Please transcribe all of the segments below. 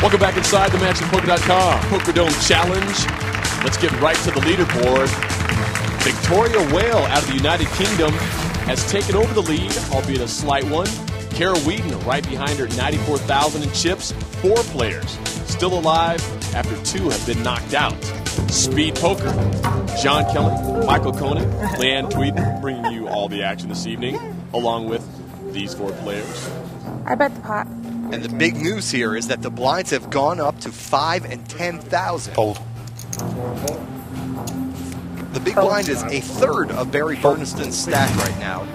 Welcome back inside the MatchingPoker.com PokerDome Challenge. Let's get right to the leaderboard. Victoria Whale out of the United Kingdom has taken over the lead, albeit a slight one. Kara Wheaton right behind her, 94,000 in chips. 4 players still alive after 2 have been knocked out. Speed Poker, John Kelly, Michael Koenig, Leanne Tweeden bringing you all the action this evening, along with these 4 players. I bet the pot. And the big news here is that the blinds have gone up to 5,000 and 10,000. Fold. The big blind is a third of Barry Berniston's stack right now.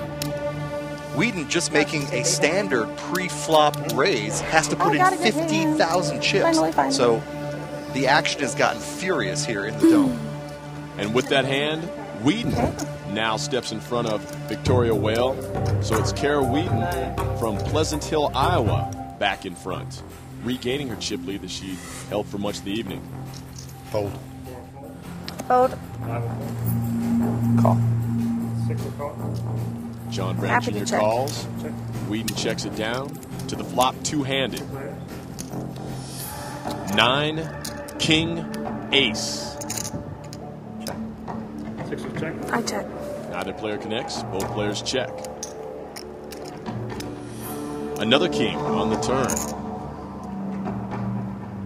Wheaton, just making a standard pre-flop raise, has to put in 50,000 chips. So the action has gotten furious here in the dome. And with that hand, Wheaton now steps in front of Victoria Whale. So it's Kara Wheaton from Pleasant Hill, Iowa, back in front, regaining her chip lead that she held for much of the evening. Fold. Fold. Call. John Brand Jr. calls. Wheaton checks it down to the flop, two-handed. 9, King, Ace. I check. Neither player connects. Both players check. Another king on the turn.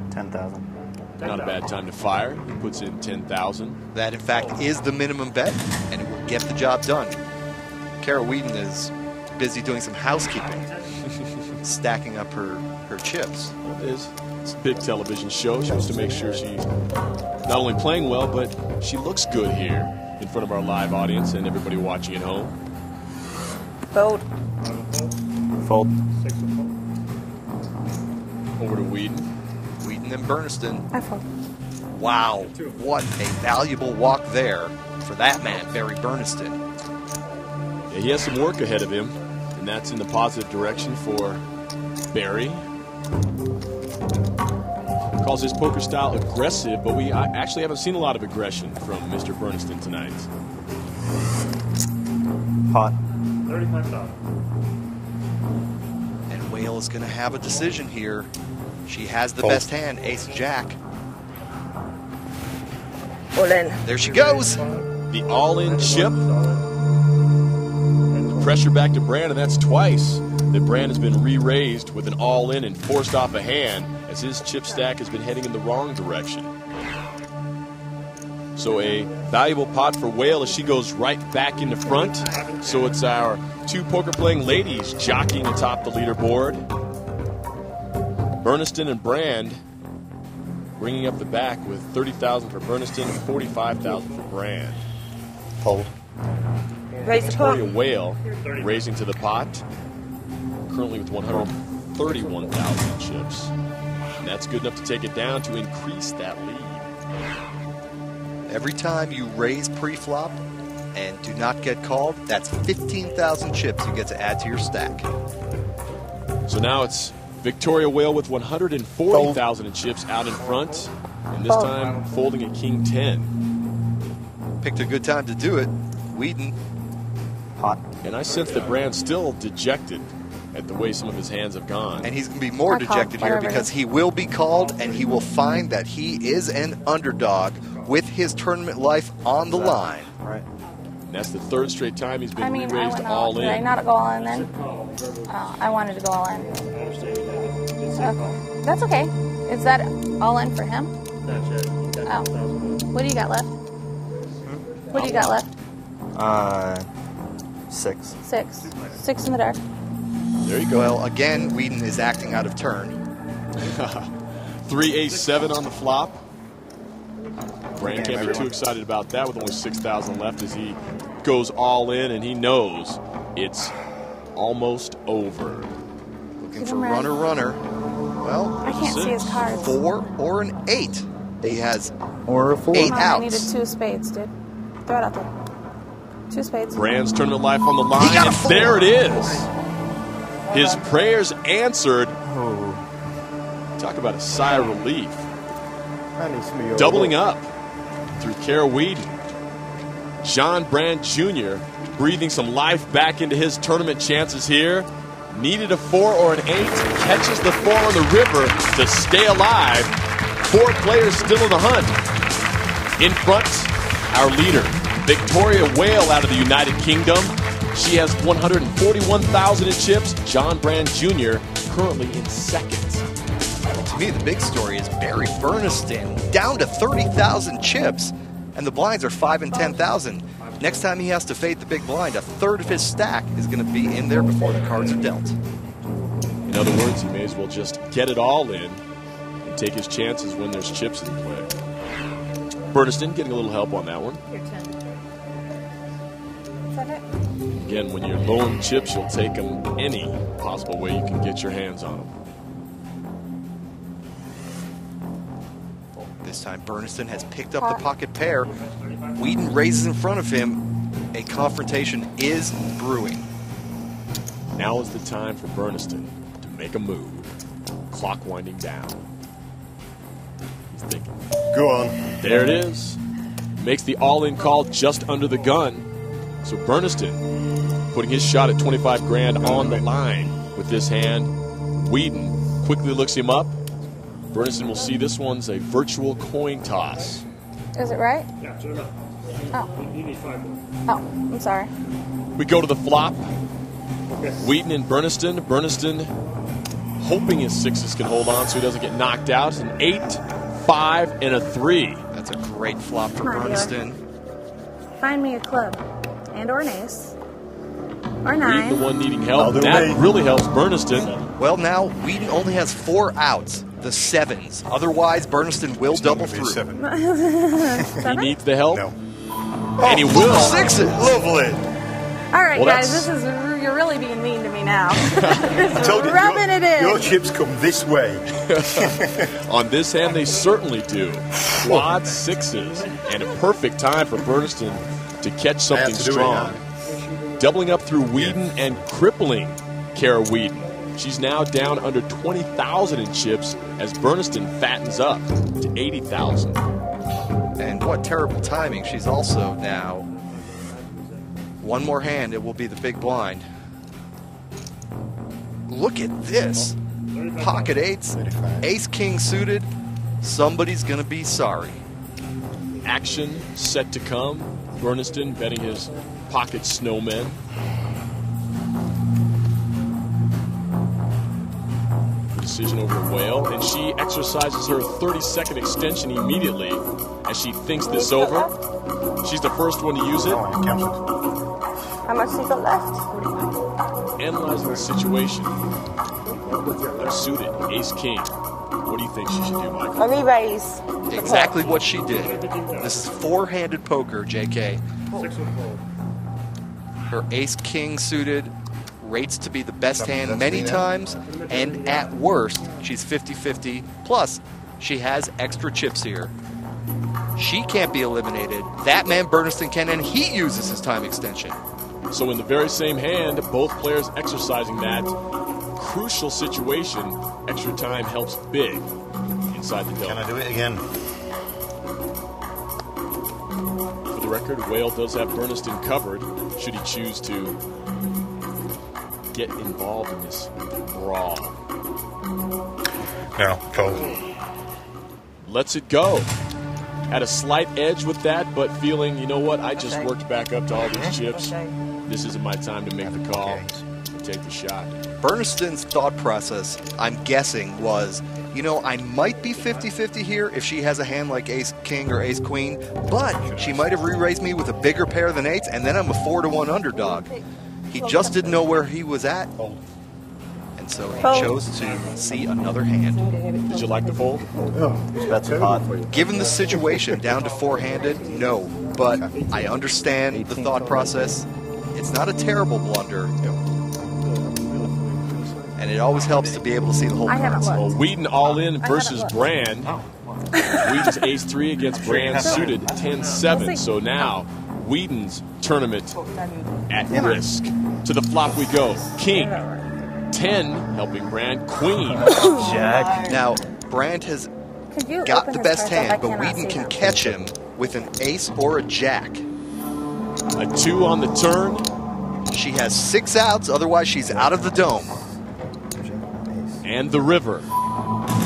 10,000. Not a bad time to fire. He puts in 10,000. That, in fact, is the minimum bet, and it will get the job done. Kara Wheaton is busy doing some housekeeping, stacking up her chips. Well, it is. It's a big television show. She wants to make sure she's not only playing well, but she looks good here in front of our live audience and everybody watching at home. Fold. Fold. Over to Wheaton. Wheaton and Berniston. I fold. Wow, what a valuable walk there for that man, Barry Berniston. Yeah, he has some work ahead of him, and that's in the positive direction for Barry. Calls his poker style aggressive, but we actually haven't seen a lot of aggression from Mr. Berniston tonight. Pot. 35,000. And Whale is going to have a decision here. She has the best hand, Ace-Jack. All in. There she goes. The all-in chip. Pressure back to Brand, and that's twice that Brand has been re-raised with an all-in and forced off a hand as his chip stack has been heading in the wrong direction. So a valuable pot for Whale as she goes right back into front. So it's our 2 poker-playing ladies jockeying atop the leaderboard. Berniston and Brand bringing up the back with 30,000 for Berniston and 45,000 for Brand. Fold. Raise the pot. Victoria Whale raising to the pot, currently with 131,000 chips. And that's good enough to take it down to increase that lead. Every time you raise pre-flop and do not get called, that's 15,000 chips you get to add to your stack. So now it's Victoria Whale with 140,000 in chips out in front, and this time folding a King 10. Picked a good time to do it. Wheaton. Pot. And I sense that Brand's still dejected at the way some of his hands have gone. And he's going to be more dejected here because he will be called and he will find that he is an underdog with his tournament life on the line. Right. And that's the 3rd straight time he's been I re-raised went all Did in. I not go all in then? Oh, I wanted to go all in. Okay. That's okay. Is that all in for him? That's it. Oh. What do you got left? What do you got left? 6. 6. 6 in the dark. There you go. Well, again, Wheaton is acting out of turn. 3 Ace 7 on the flop. Brand can't be too excited about that with only 6,000 left as he goes all in and he knows it's almost over. Looking for runner. Well, I can't see his cards. 4 or an 8. He has Or a 4. 8 Come on, I needed outs. 2 spades, dude. Throw it out there. 2 spades. Brand's tournament life on the line, and there it is. His prayers answered. Talk about a sigh of relief. Doubling up through Kara Wheaton. John Brand Jr. breathing some life back into his tournament chances here. Needed a 4 or an 8. Catches the 4 on the river to stay alive. 4 players still in the hunt. In front, our leader, Victoria Whale out of the United Kingdom. She has 141,000 in chips. John Brand Jr. currently in second. To me, the big story is Barry Bernstein down to 30,000 chips, and the blinds are 5 and 10,000. Next time he has to fade the big blind, a third of his stack is going to be in there before the cards are dealt. In other words, he may as well just get it all in and take his chances when there's chips in play. Bernstein getting a little help on that one. Again, when you're low in chips, you'll take them any possible way you can get your hands on them. This time, Bernstein has picked up the pocket pair. Wheaton raises in front of him. A confrontation is brewing. Now is the time for Bernstein to make a move. Clock winding down. He's thinking. Go on. There it is. Makes the all-in call just under the gun. So Bernstein putting his shot at 25 grand on the line with this hand. Wheaton quickly looks him up. Bernstein will see this one's a virtual coin toss. Is it right? Yeah, turn up. Oh. You need 5 more. Oh, I'm sorry. We go to the flop. Okay. Wheaton and Bernstein. Bernstein hoping his 6s can hold on so he doesn't get knocked out. An 8, 5, and a 3. That's a great flop for Come on, Bernstein. Find me a club and or an ace. Or Wheaton 9. the one needing help. I'll do That me. really helps Bernstein. Well, now Wheaton only has 4 outs, the 7s. Otherwise, Bernstein will double through. 7. He needs the help. No. And he will. 6s. Lovely. All right, Well, guys, that's- you're really being mean to me now. I told you, Rubbing it in. your chips come this way. On this hand, they certainly do. Quad 6s. And a perfect time for Bernstein to catch something to do it strong. Doubling up through Wheaton and crippling Kara Wheaton. She's now down under 20,000 in chips as Bernstein fattens up to 80,000. And what terrible timing. She's also now one more hand. It will be the big blind. Look at this. Pocket 8s. Ace King suited. Somebody's going to be sorry. Action set to come. Bernstein betting his pocket snowmen. Decision over Whale, and she exercises her 30-second extension immediately as she thinks this over. She's the first one to use it. Oh, I cancelled. How much you got left? Analyzing the situation. They're suited. Ace King. What do you think she should do, Michael? A re-raise. Exactly what she did. This is 4-handed poker, JK. 6 will fold. Her Ace King suited rates to be the best hand many times, and at worst, she's 50-50. Plus, she has extra chips here. She can't be eliminated. That man Bernstein can, and he uses his time extension. So in the very same hand, both players exercising that crucial situation. Extra time helps big inside the Can I double. do it again? For the record, Whale does have Bernstein covered should he choose to get involved in this brawl. No, cold. Lets it go. Had a slight edge with that, but feeling, you know what, I just worked back up to all these chips. This isn't my time to make the call and take the shot. Bernstein's thought process, I'm guessing, was, you know, I might be 50-50 here if she has a hand like Ace King or Ace Queen, but she might have re-raised me with a bigger pair than 8s, and then I'm a 4-1 underdog. He just didn't know where he was at, and so he chose to see another hand. Did you like the fold? That's a pot. Given the situation, down to 4-handed, no, but I understand the thought process. It's not a terrible blunder, and it always helps to be able to see the whole I haven't cards. looked. Well, Wheaton all in versus looked. Brand. Wheaton's ace 3 against Brand suited 10-7. So now Wheaton's tournament at risk. To the flop we go. King. 10 helping Brand. Queen. Jack. Now, Brand has Could you got open the his best cards up? I hand, but cannot Wheaton see can them. catch him with an ace or a jack. A 2 on the turn. She has 6 outs, otherwise she's out of the dome. And the river.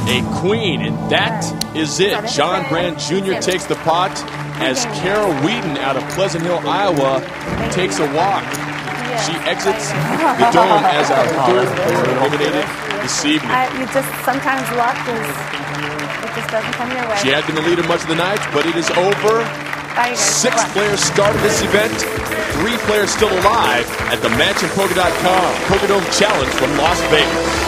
A queen, and that is it. John Brand Jr. takes the pot as Carol Wheaton out of Pleasant Hill, Iowa, takes a walk. She exits the dome as our 3rd player eliminated this evening. Sometimes luck it just doesn't come your way. She had been the leader much of the night, but it is over. 6 players started this event. 3 players still alive at the MansionPoker.com Poker Dome Challenge from Las Vegas.